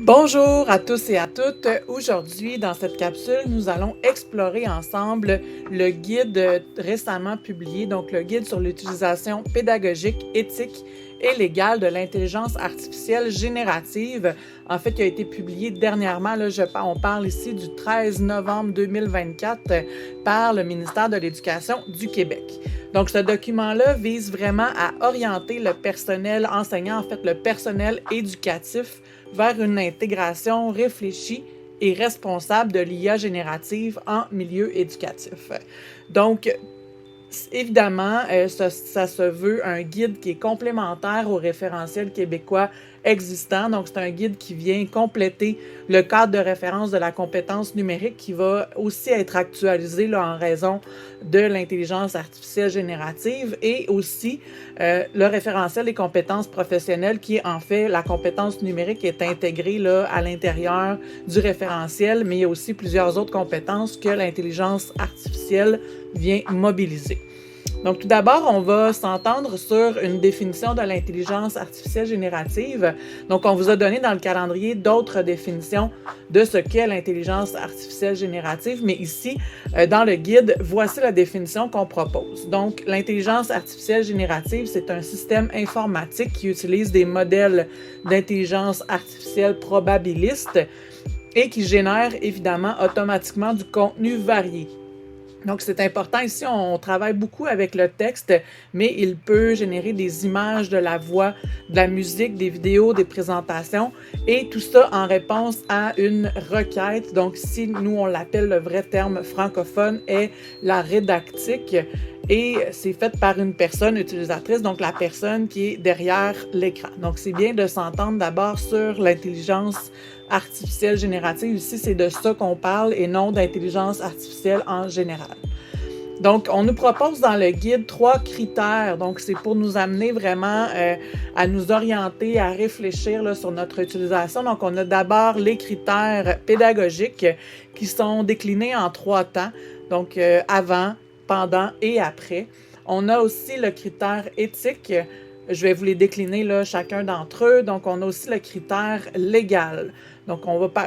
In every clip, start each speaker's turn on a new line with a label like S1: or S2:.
S1: Bonjour à tous et à toutes. Aujourd'hui, dans cette capsule, nous allons explorer ensemble le guide récemment publié, donc le guide sur l'utilisation pédagogique, éthique et légale de l'intelligence artificielle générative, en fait, qui a été publié dernièrement. On parle ici du 13 novembre 2024 par le ministère de l'Éducation du Québec. Donc, ce document-là vise vraiment à orienter le personnel enseignant, en fait, le personnel éducatif, vers une intégration réfléchie et responsable de l'IA générative en milieu éducatif. Donc, évidemment, ça se veut un guide qui est complémentaire au référentiel québécois existant. Donc, c'est un guide qui vient compléter le cadre de référence de la compétence numérique qui va aussi être actualisé en raison de l'intelligence artificielle générative et aussi le référentiel des compétences professionnelles qui est en fait la compétence numérique qui est intégrée à l'intérieur du référentiel, mais il y a aussi plusieurs autres compétences que l'intelligence artificielle vient mobiliser. Donc, tout d'abord, on va s'entendre sur une définition de l'intelligence artificielle générative. Donc, on vous a donné dans le calendrier d'autres définitions de ce qu'est l'intelligence artificielle générative, mais ici, dans le guide, voici la définition qu'on propose. Donc, l'intelligence artificielle générative, c'est un système informatique qui utilise des modèles d'intelligence artificielle probabilistes et qui génère évidemment automatiquement du contenu varié. Donc, c'est important ici, on travaille beaucoup avec le texte, mais il peut générer des images, de la voix, de la musique, des vidéos, des présentations, et tout ça en réponse à une requête. Donc, ici, nous, on l'appelle, le vrai terme francophone est la rédactique, et c'est fait par une personne utilisatrice, donc la personne qui est derrière l'écran. Donc, c'est bien de s'entendre d'abord sur l'intelligence artificielle générative. Ici, c'est de ça qu'on parle et non d'intelligence artificielle en général. Donc, on nous propose dans le guide 3 critères. Donc, c'est pour nous amener vraiment à nous orienter, à réfléchir sur notre utilisation. Donc, on a d'abord les critères pédagogiques qui sont déclinés en 3 temps. Donc, avant, pendant et après. On a aussi le critère éthique. Je vais vous les décliner chacun d'entre eux. Donc, on a aussi le critère légal. Donc,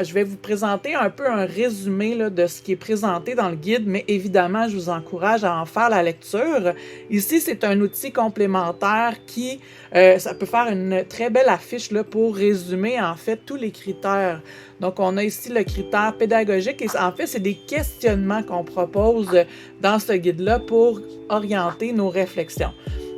S1: je vais vous présenter un peu un résumé de ce qui est présenté dans le guide, mais évidemment, je vous encourage à en faire la lecture. Ici, c'est un outil complémentaire qui, ça peut faire une très belle affiche pour résumer en fait tous les critères. Donc, on a ici le critère pédagogique et en fait, c'est des questionnements qu'on propose dans ce guide-là pour orienter nos réflexions.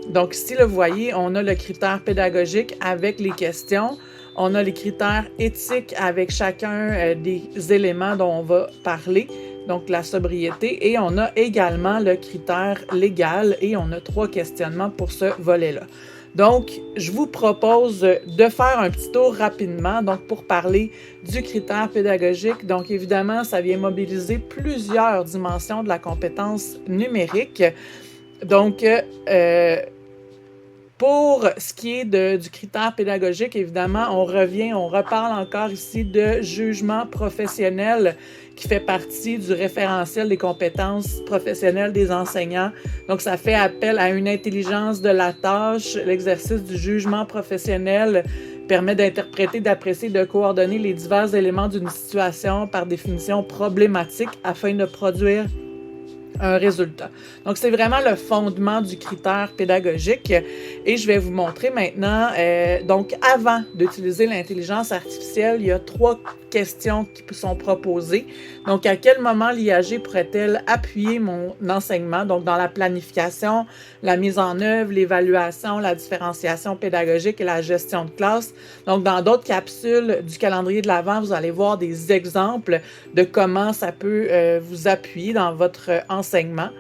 S1: Donc ici, vous voyez, on a le critère pédagogique avec les questions. On a les critères éthiques avec chacun des éléments dont on va parler, donc la sobriété. Et on a également le critère légal et on a 3 questionnements pour ce volet-là. Donc, je vous propose de faire un petit tour rapidement, donc pour parler du critère pédagogique. Donc, évidemment, ça vient mobiliser plusieurs dimensions de la compétence numérique. Donc, pour ce qui est du critère pédagogique, évidemment, on reparle encore ici de jugement professionnel qui fait partie du référentiel des compétences professionnelles des enseignants. Donc, ça fait appel à une intelligence de la tâche. L'exercice du jugement professionnel permet d'interpréter, d'apprécier, de coordonner les divers éléments d'une situation par définition problématique afin de produire un résultat. Donc, c'est vraiment le fondement du critère pédagogique et je vais vous montrer maintenant, donc avant d'utiliser l'intelligence artificielle, il y a 3 questions qui sont proposées. Donc, à quel moment l'IAG pourrait-elle appuyer mon enseignement? Donc, dans la planification, la mise en œuvre, l'évaluation, la différenciation pédagogique et la gestion de classe. Donc, dans d'autres capsules du calendrier de l'Avent, vous allez voir des exemples de comment ça peut vous appuyer dans votre enseignement.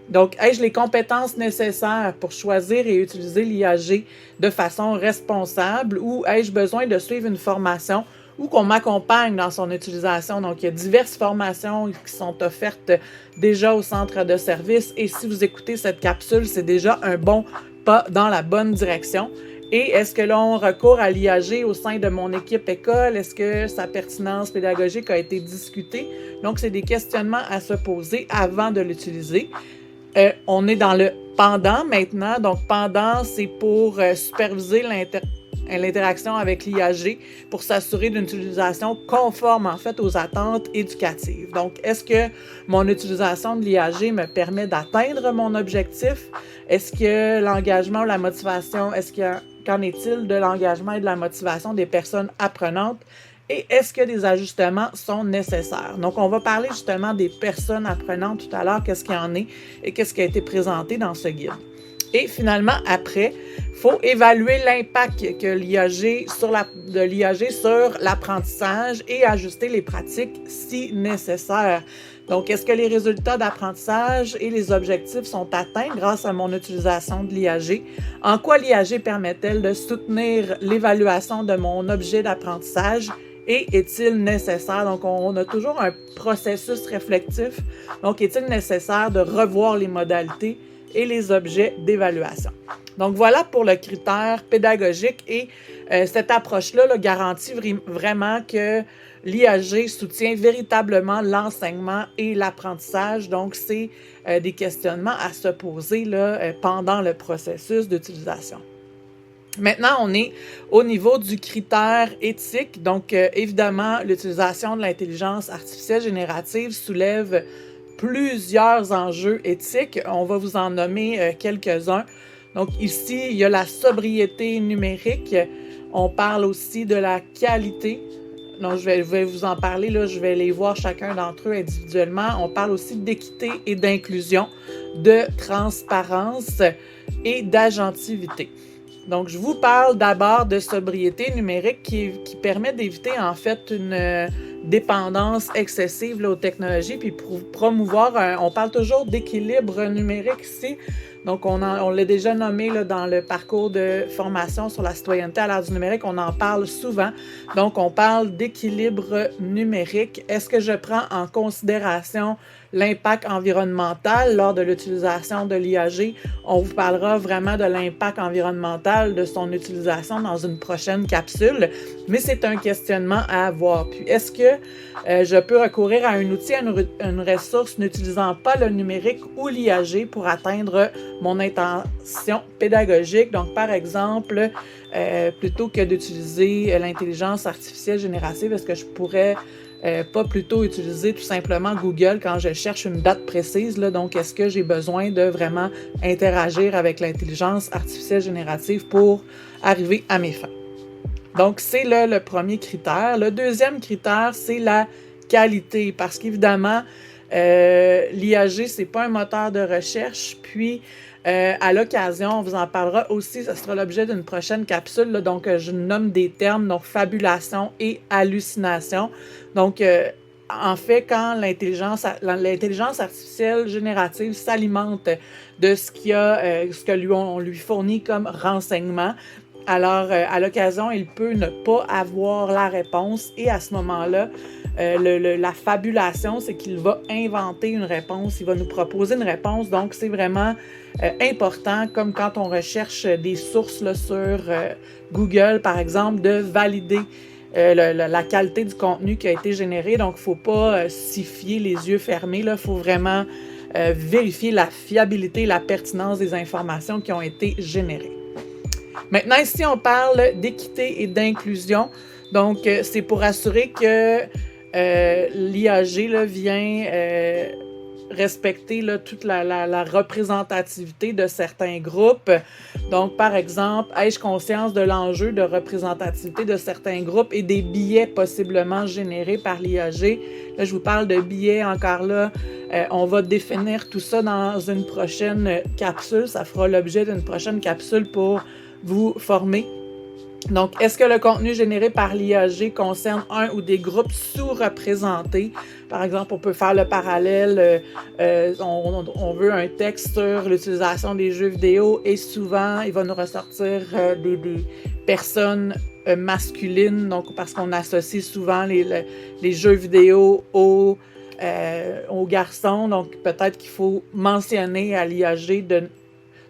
S1: Donc, ai-je les compétences nécessaires pour choisir et utiliser l'IAG de façon responsable ou ai-je besoin de suivre une formation ou qu'on m'accompagne dans son utilisation? Donc, il y a diverses formations qui sont offertes déjà au centre de service et si vous écoutez cette capsule, c'est déjà un bon pas dans la bonne direction. Et est-ce que l'on recourt à l'IAG au sein de mon équipe école? Est-ce que sa pertinence pédagogique a été discutée? Donc, c'est des questionnements à se poser avant de l'utiliser. On est dans le pendant maintenant. Donc, pendant, c'est pour superviser l'interaction avec l'IAG pour s'assurer d'une utilisation conforme, en fait, aux attentes éducatives. Donc, est-ce que mon utilisation de l'IAG me permet d'atteindre mon objectif? Est-ce que l'engagement ou la motivation, qu'en est-il de l'engagement et de la motivation des personnes apprenantes? Et est-ce que des ajustements sont nécessaires? Donc, on va parler justement des personnes apprenantes tout à l'heure, qu'est-ce qu'il y en est et qu'est-ce qui a été présenté dans ce guide. Et finalement, après, il faut évaluer l'impact de l'IAG sur l'apprentissage et ajuster les pratiques si nécessaire. Donc, est-ce que les résultats d'apprentissage et les objectifs sont atteints grâce à mon utilisation de l'IAG? En quoi l'IAG permet-elle de soutenir l'évaluation de mon objet d'apprentissage? Et est-il nécessaire? Donc, on a toujours un processus réflectif. Donc, est-il nécessaire de revoir les modalités et les objets d'évaluation? Donc, voilà pour le critère pédagogique et cette approche-là garantit vraiment que l'IAG soutient véritablement l'enseignement et l'apprentissage. Donc, c'est des questionnements à se poser pendant le processus d'utilisation. Maintenant, on est au niveau du critère éthique. Donc, évidemment, l'utilisation de l'intelligence artificielle générative soulève plusieurs enjeux éthiques. On va vous en nommer quelques-uns. Donc, ici, il y a la sobriété numérique. On parle aussi de la qualité. Donc, je vais vous en parler, je vais les voir chacun d'entre eux individuellement. On parle aussi d'équité et d'inclusion, de transparence et d'agentivité. Donc, je vous parle d'abord de sobriété numérique qui permet d'éviter en fait une dépendance excessive aux technologies, puis pour promouvoir, on parle toujours d'équilibre numérique ici. Donc, on l'a déjà nommé dans le parcours de formation sur la citoyenneté à l'ère du numérique, on en parle souvent. Donc, on parle d'équilibre numérique. Est-ce que je prends en considération l'impact environnemental lors de l'utilisation de l'IAG? On vous parlera vraiment de l'impact environnemental de son utilisation dans une prochaine capsule, mais c'est un questionnement à avoir. Puis, est-ce que je peux recourir à un outil, à une ressource n'utilisant pas le numérique ou l'IAG pour atteindre mon intention pédagogique? Donc, par exemple, plutôt que d'utiliser l'intelligence artificielle générative, est-ce que je pourrais pas plutôt utiliser tout simplement Google quand je cherche une date précise? Donc, est-ce que j'ai besoin de vraiment interagir avec l'intelligence artificielle générative pour arriver à mes fins? Donc, c'est le premier critère. Le deuxième critère, c'est la qualité, parce qu'évidemment, l'IAG, c'est pas un moteur de recherche, puis à l'occasion, on vous en parlera aussi, ce sera l'objet d'une prochaine capsule, donc je nomme des termes, donc fabulation et hallucination. Donc, en fait, quand l'intelligence artificielle générative s'alimente de ce que on lui fournit comme renseignement, alors à l'occasion, il peut ne pas avoir la réponse et à ce moment-là, la fabulation, c'est qu'il va inventer une réponse, il va nous proposer une réponse. Donc, c'est vraiment important, comme quand on recherche des sources sur Google, par exemple, de valider la qualité du contenu qui a été généré. Donc, il ne faut pas s'y fier les yeux fermés. Il faut vraiment vérifier la fiabilité et la pertinence des informations qui ont été générées. Maintenant, ici, on parle d'équité et d'inclusion. Donc, c'est pour assurer que l'IAG vient respecter toute la représentativité de certains groupes. Donc, par exemple, ai-je conscience de l'enjeu de représentativité de certains groupes et des biais possiblement générés par l'IAG? Là, je vous parle de biais encore là. On va définir tout ça dans une prochaine capsule. Ça fera l'objet d'une prochaine capsule pour vous former. Donc, est-ce que le contenu généré par l'IAG concerne un ou des groupes sous-représentés? Par exemple, on peut faire le parallèle, on veut un texte sur l'utilisation des jeux vidéo et souvent, il va nous ressortir des personnes masculines, donc parce qu'on associe souvent les jeux vidéo aux garçons. Donc, peut-être qu'il faut mentionner à l'IAG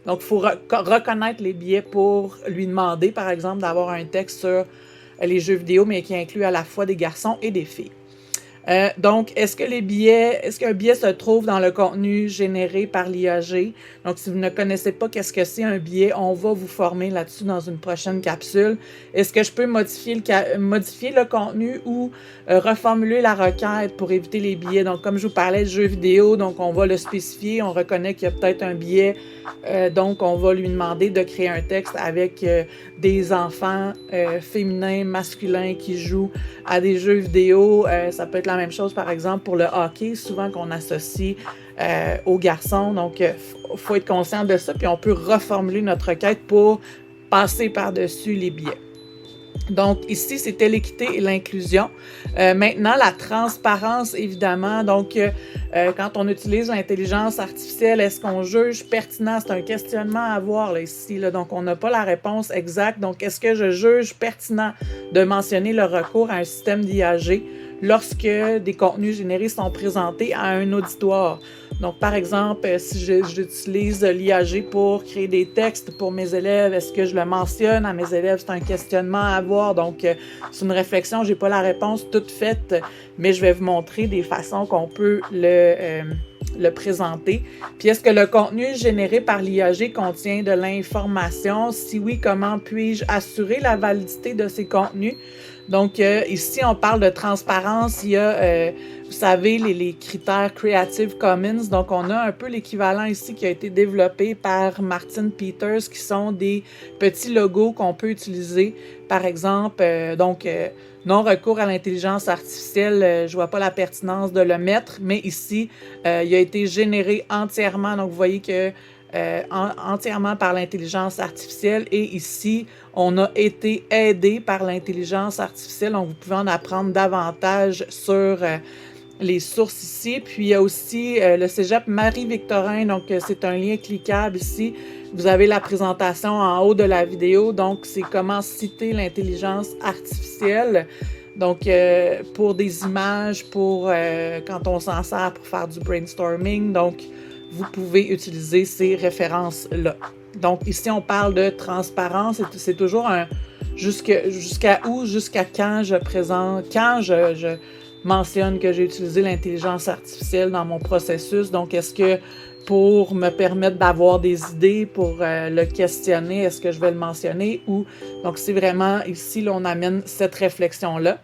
S1: Donc, il faut reconnaître les biais pour lui demander, par exemple, d'avoir un texte sur les jeux vidéo, mais qui inclut à la fois des garçons et des filles. Donc, est-ce qu'un biais se trouve dans le contenu généré par l'IAG? Donc, si vous ne connaissez pas qu'est-ce que c'est un biais, on va vous former là-dessus dans une prochaine capsule. Est-ce que je peux modifier le contenu ou reformuler la requête pour éviter les biais? Donc, comme je vous parlais de jeux vidéo, donc on va le spécifier, on reconnaît qu'il y a peut-être un biais, donc on va lui demander de créer un texte avec des enfants féminins, masculins qui jouent à des jeux vidéo. Ça peut être la même chose, par exemple, pour le hockey, souvent qu'on associe aux garçons. Donc, il faut être conscient de ça, puis on peut reformuler notre requête pour passer par-dessus les biais. Donc, ici, c'était l'équité et l'inclusion. Maintenant, la transparence, évidemment. Donc, quand on utilise l'intelligence artificielle, est-ce qu'on juge pertinent? C'est un questionnement à avoir là, ici. Là. Donc, on n'a pas la réponse exacte. Donc, est-ce que je juge pertinent de mentionner le recours à un système d'IAG lorsque des contenus générés sont présentés à un auditoire? Donc, par exemple, si j'utilise l'IAG pour créer des textes pour mes élèves, est-ce que je le mentionne à mes élèves? C'est un questionnement à avoir. Donc, c'est une réflexion. Je n'ai pas la réponse toute faite, mais je vais vous montrer des façons qu'on peut le présenter. Puis, est-ce que le contenu généré par l'IAG contient de l'information? Si oui, comment puis-je assurer la validité de ces contenus? Donc, ici, on parle de transparence. Il y a, vous savez, les critères Creative Commons. Donc, on a un peu l'équivalent ici qui a été développé par Martin Peters, qui sont des petits logos qu'on peut utiliser. Par exemple, non-recours à l'intelligence artificielle, je vois pas la pertinence de le mettre, mais ici, il a été généré entièrement. Donc, vous voyez que entièrement par l'intelligence artificielle. Et ici, on a été aidé par l'intelligence artificielle. Donc, vous pouvez en apprendre davantage sur les sources ici. Puis, il y a aussi le Cégep Marie-Victorin. Donc, c'est un lien cliquable ici. Vous avez la présentation en haut de la vidéo. Donc, c'est comment citer l'intelligence artificielle. Donc, pour des images, pour quand on s'en sert pour faire du brainstorming. Donc, vous pouvez utiliser ces références-là. Donc, ici, on parle de transparence. C'est toujours un jusqu'à où, jusqu'à quand je présente, quand je mentionne que j'ai utilisé l'intelligence artificielle dans mon processus. Donc, est-ce que pour me permettre d'avoir des idées, pour le questionner, est-ce que je vais le mentionner ou... Donc, c'est vraiment ici, là, on amène cette réflexion-là.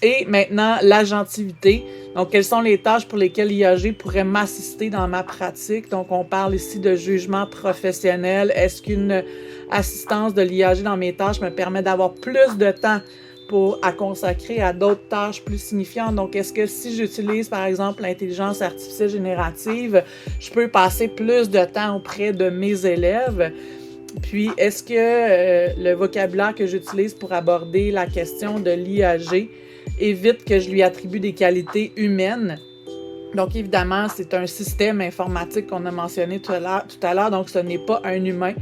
S1: Et maintenant, l'agentivité. Donc, quelles sont les tâches pour lesquelles l'IAG pourrait m'assister dans ma pratique? Donc, on parle ici de jugement professionnel. Est-ce qu'une assistance de l'IAG dans mes tâches me permet d'avoir plus de temps à consacrer à d'autres tâches plus signifiantes? Donc, est-ce que si j'utilise, par exemple, l'intelligence artificielle générative, je peux passer plus de temps auprès de mes élèves? Puis, est-ce que le vocabulaire que j'utilise pour aborder la question de l'IAG évite que je lui attribue des qualités humaines? Donc, évidemment, c'est un système informatique qu'on a mentionné tout à l'heure, donc ce n'est pas un humain.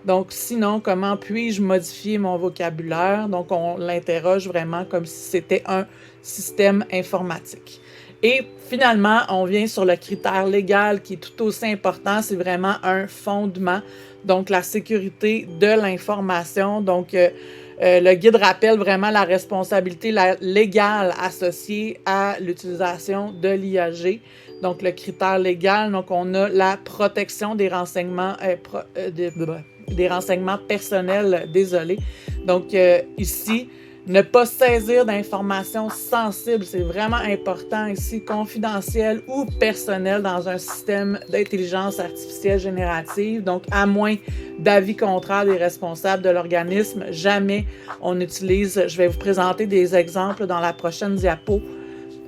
S1: Donc, sinon, comment puis-je modifier mon vocabulaire? Donc, on l'interroge vraiment comme si c'était un système informatique. Et finalement, on vient sur le critère légal qui est tout aussi important, c'est vraiment un fondement. Donc, la sécurité de l'information. Donc, le guide rappelle vraiment la responsabilité légale associée à l'utilisation de l'IAG. Donc, le critère légal, donc on a la protection des renseignements, des renseignements personnels, désolé. Donc, ici, ne pas saisir d'informations sensibles, c'est vraiment important ici, confidentielles ou personnelles dans un système d'intelligence artificielle générative. Donc, à moins d'avis contraire des responsables de l'organisme, jamais on utilise, je vais vous présenter des exemples dans la prochaine diapo,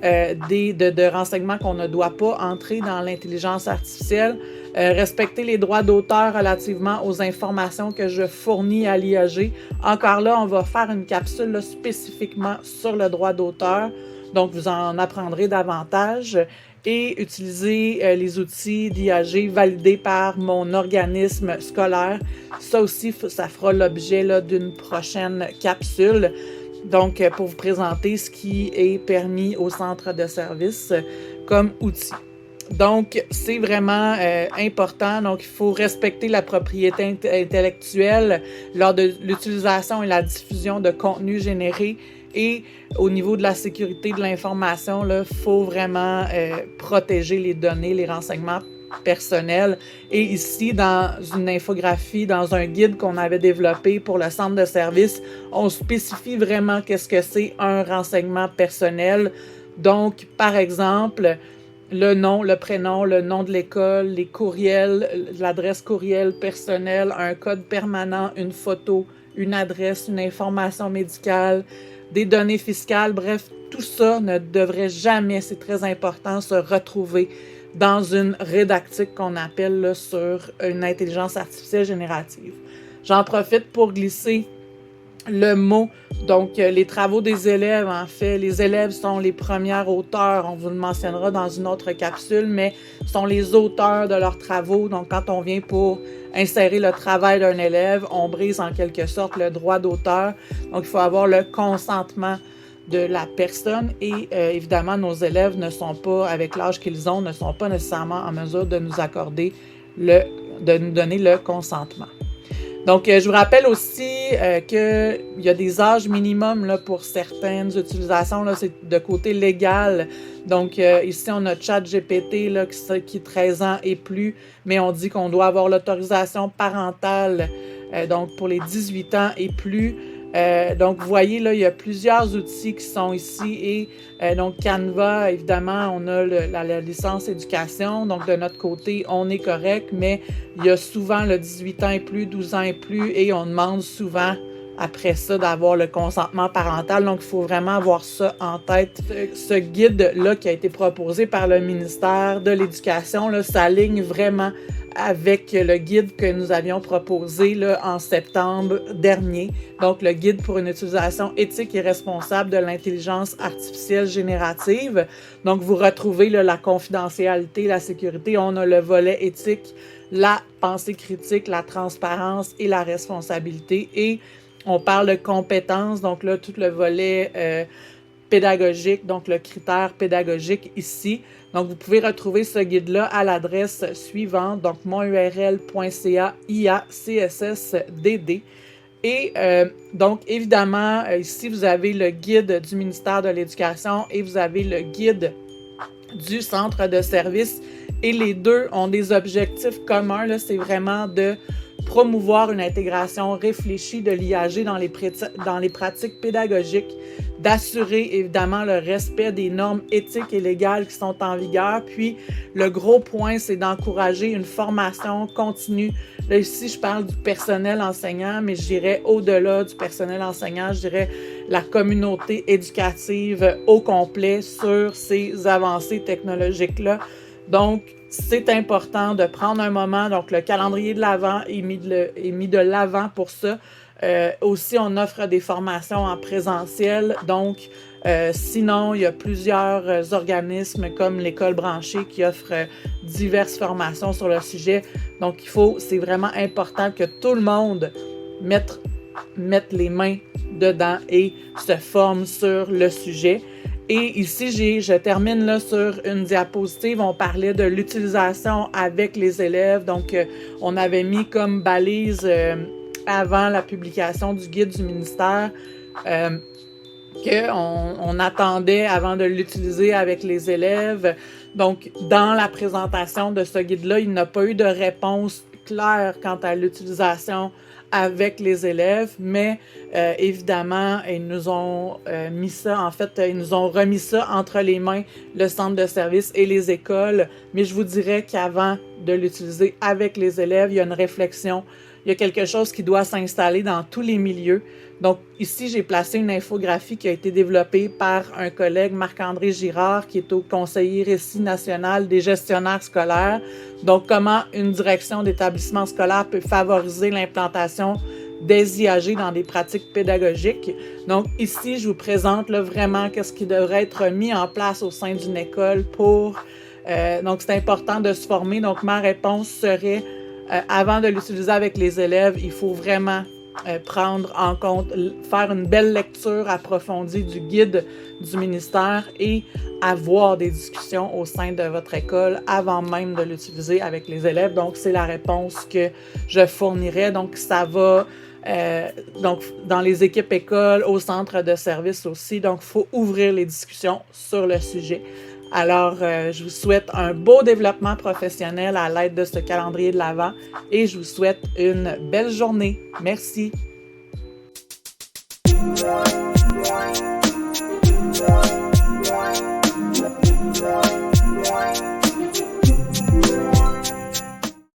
S1: de renseignements qu'on ne doit pas entrer dans l'intelligence artificielle. Respecter les droits d'auteur relativement aux informations que je fournis à l'IAG. Encore là, on va faire une capsule là, spécifiquement sur le droit d'auteur. Donc, vous en apprendrez davantage. Et utiliser les outils d'IAG validés par mon organisme scolaire. Ça aussi, ça fera l'objet là, d'une prochaine capsule. Donc, pour vous présenter ce qui est permis au centre de service comme outil. Donc, c'est vraiment important. Donc, il faut respecter la propriété intellectuelle lors de l'utilisation et la diffusion de contenus générés. Et au niveau de la sécurité de l'information, il faut vraiment protéger les données, les renseignements personnels. Et ici, dans une infographie, dans un guide qu'on avait développé pour le centre de service, on spécifie vraiment qu'est-ce que c'est un renseignement personnel. Donc, par exemple, le nom, le prénom, le nom de l'école, les courriels, l'adresse courriel personnelle, un code permanent, une photo, une adresse, une information médicale, des données fiscales, bref, tout ça ne devrait jamais, c'est très important, se retrouver dans une rédactique qu'on appelle là, sur une intelligence artificielle générative. J'en profite pour glisser le mot, donc les travaux des élèves, en fait, les élèves sont les premiers auteurs, on vous le mentionnera dans une autre capsule, mais sont les auteurs de leurs travaux. Donc quand on vient pour insérer le travail d'un élève, on brise en quelque sorte le droit d'auteur. Donc il faut avoir le consentement de la personne et évidemment nos élèves ne sont pas, avec l'âge qu'ils ont, ne sont pas nécessairement en mesure de nous accorder de nous donner le consentement. Donc, je vous rappelle aussi qu'il y a des âges minimums là, pour certaines utilisations, là, c'est de côté légal. Donc, ici, on a ChatGPT là, qui est 13 ans et plus, mais on dit qu'on doit avoir l'autorisation parentale, donc pour les 18 ans et plus. Donc, vous voyez, là, il y a plusieurs outils qui sont ici et donc Canva, évidemment, on a la licence éducation. Donc, de notre côté, on est correct, mais il y a souvent le 18 ans et plus, 12 ans et plus et on demande souvent après ça d'avoir le consentement parental. Donc, il faut vraiment avoir ça en tête. Ce guide-là qui a été proposé par le ministère de l'Éducation, là, s'aligne vraiment avec le guide que nous avions proposé là, en septembre dernier. Donc, le guide pour une utilisation éthique et responsable de l'intelligence artificielle générative. Donc, vous retrouvez là, la confidentialité, la sécurité. On a le volet éthique, la pensée critique, la transparence et la responsabilité. Et on parle de compétences, donc là, tout le volet pédagogique, donc le critère pédagogique ici. Donc, vous pouvez retrouver ce guide-là à l'adresse suivante, donc monurl.ca/ia-cssdd. Et donc, évidemment, ici, vous avez le guide du ministère de l'Éducation et vous avez le guide du centre de service. Et les deux ont des objectifs communs, là, c'est vraiment de promouvoir une intégration réfléchie de l'IAG dans les pratiques pédagogiques, d'assurer évidemment le respect des normes éthiques et légales qui sont en vigueur. Puis, le gros point, c'est d'encourager une formation continue. Là, ici, je parle du personnel enseignant, mais je dirais au-delà du personnel enseignant, je dirais la communauté éducative au complet sur ces avancées technologiques-là. Donc, c'est important de prendre un moment. Donc, le calendrier de l'Avent est mis de l'avant pour ça. Aussi, on offre des formations en présentiel. Donc, sinon, il y a plusieurs organismes comme l'École branchée qui offrent diverses formations sur le sujet. Donc, c'est vraiment important que tout le monde mette les mains dedans et se forme sur le sujet. Et ici, je termine là sur une diapositive. On parlait de l'utilisation avec les élèves. Donc, on avait mis comme balise avant la publication du guide du ministère qu'on attendait avant de l'utiliser avec les élèves. Donc, dans la présentation de ce guide-là, il n'a pas eu de réponse claire quant à l'utilisation avec les élèves, mais évidemment, ils nous ont mis ça, en fait, ils nous ont remis ça entre les mains, le centre de service et les écoles, mais je vous dirais qu'avant de l'utiliser avec les élèves, il y a une réflexion, il y a quelque chose qui doit s'installer dans tous les milieux. Donc ici, j'ai placé une infographie qui a été développée par un collègue, Marc-André Girard, qui est au conseiller récit national des gestionnaires scolaires. Donc, comment une direction d'établissement scolaire peut favoriser l'implantation des IAG dans des pratiques pédagogiques. Donc, ici, je vous présente là, vraiment qu'est-ce qui devrait être mis en place au sein d'une école pour... donc, c'est important de se former. Donc, ma réponse serait, avant de l'utiliser avec les élèves, il faut vraiment prendre en compte, faire une belle lecture approfondie du guide du ministère et avoir des discussions au sein de votre école avant même de l'utiliser avec les élèves. Donc, c'est la réponse que je fournirais. Donc, ça va donc dans les équipes écoles, au centre de service aussi. Donc, il faut ouvrir les discussions sur le sujet. Alors, je vous souhaite un beau développement professionnel à l'aide de ce calendrier de l'Avent et je vous souhaite une belle journée. Merci.